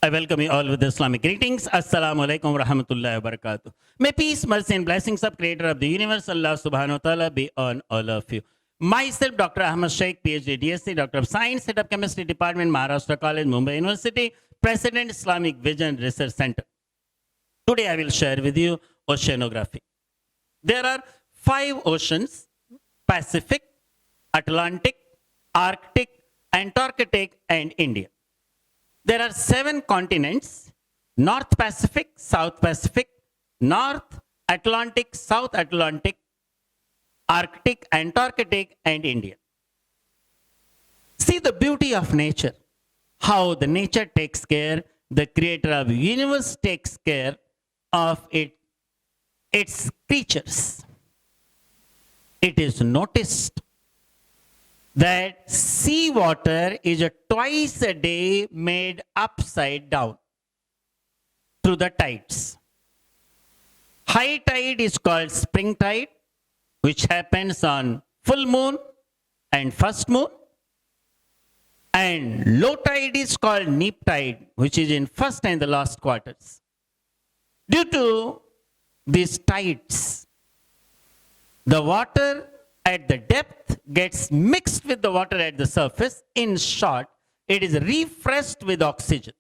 I welcome you all with Islamic greetings. Assalamu alaikum wa rahmatullahi wa barakatuh. May peace, mercy, and blessings of Creator of the universe, Allah subhanahu wa ta'ala, be on all of you. Myself, Dr. Ahmad Sheikh, PhD, DSc, Doctor of Science, Head of Chemistry Department, Maharashtra College, Mumbai University, President, Islamic Vision Research Center. Today I will share with you oceanography. There are 5 oceans: Pacific, Atlantic, Arctic, Antarctic, and India. There are 7 continents: North Pacific, South Pacific, North Atlantic, South Atlantic, Arctic, Antarctic, and India. See the beauty of nature, how the nature takes care, the creator of the universe takes care of its creatures. It is noticed that seawater is twice a day made upside down through the tides. High tide is called spring tide, which happens on full moon and first moon. And low tide is called neap tide, which is in first and the last quarters. Due to these tides, the water at the depth gets mixed with the water at the surface. In short, it is refreshed with oxygen,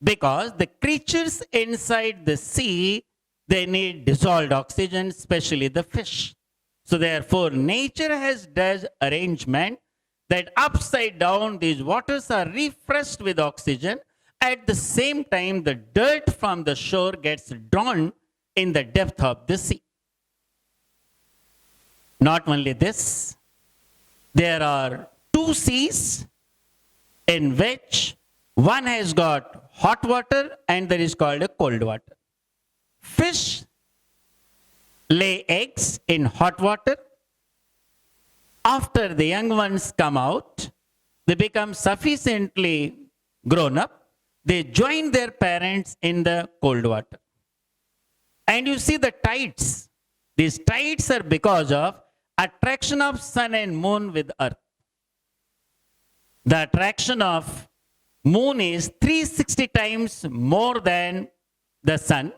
because the creatures inside the sea, they need dissolved oxygen, especially the fish. So therefore, nature has does arrangement that upside down these waters are refreshed with oxygen. At the same time, the dirt from the shore gets drawn in the depth of the sea. Not only this, there are 2 seas in which one has got hot water and there is called a cold water. Fish lay eggs in hot water. After the young ones come out, they become sufficiently grown up. They join their parents in the cold water. And you see the tides. These tides are because of attraction of sun and moon with earth. The attraction of moon is 360 times more than the sun,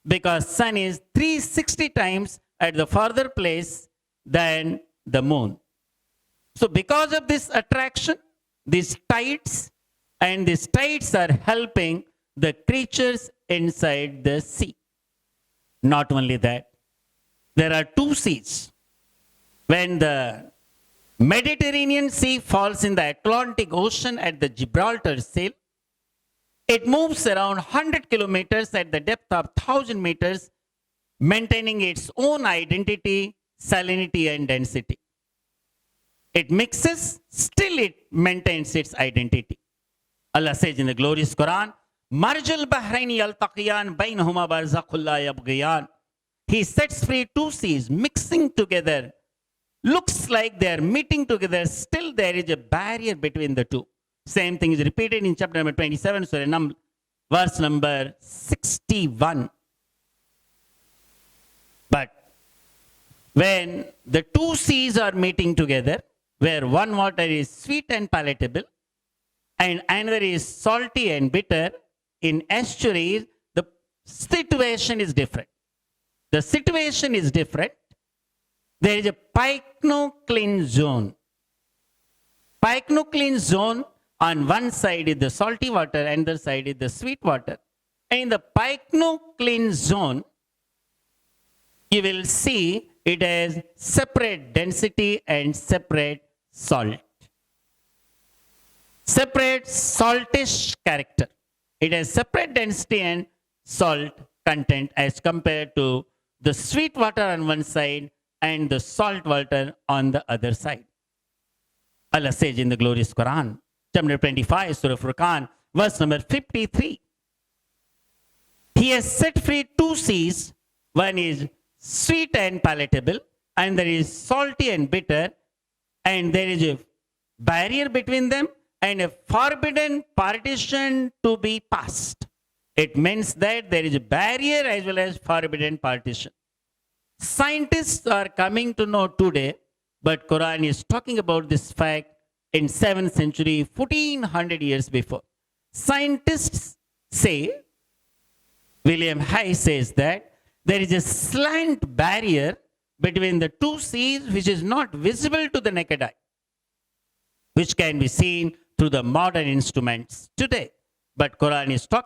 because sun is 360 times at the further place than the moon. So because of this attraction, these tides are helping the creatures inside the sea. Not only that, there are 2 seas. When the Mediterranean Sea falls in the Atlantic Ocean at the Gibraltar Seal, it moves around 100 kilometers at the depth of 1,000 meters, maintaining its own identity, salinity, and density. It mixes, still it maintains its identity. Allah says in the glorious Quran, Marjal Bahraini al-Taqiyan bainahuma barzakhul la yabghiyan. He sets free 2 seas mixing together. Looks like they are meeting together, still there is a barrier between the 2. Same thing is repeated in chapter number 27, verse number 61. But when the 2 seas are meeting together, where one water is sweet and palatable, and another is salty and bitter, in estuaries, the situation is different. The situation is different. There is a pycnocline zone. Pycnocline zone, on one side is the salty water and the other side is the sweet water. And in the pycnocline zone, you will see it has separate density and separate salt. Separate saltish character. It has separate density and salt content as compared to the sweet water on one side and the salt water on the other side. Allah says in the glorious Quran, chapter 25, Surah Furqan, verse number 53. He has set free 2 seas. One is sweet and palatable, and there is salty and bitter, and there is a barrier between them and a forbidden partition to be passed. It means that there is a barrier as well as forbidden partition. Scientists are coming to know today, but Quran is talking about this fact in 7th century, 1400 years before. Scientists say, William Hayes says that there is a slant barrier between the two seas which is not visible to the naked eye, which can be seen through the modern instruments today. But Quran is talking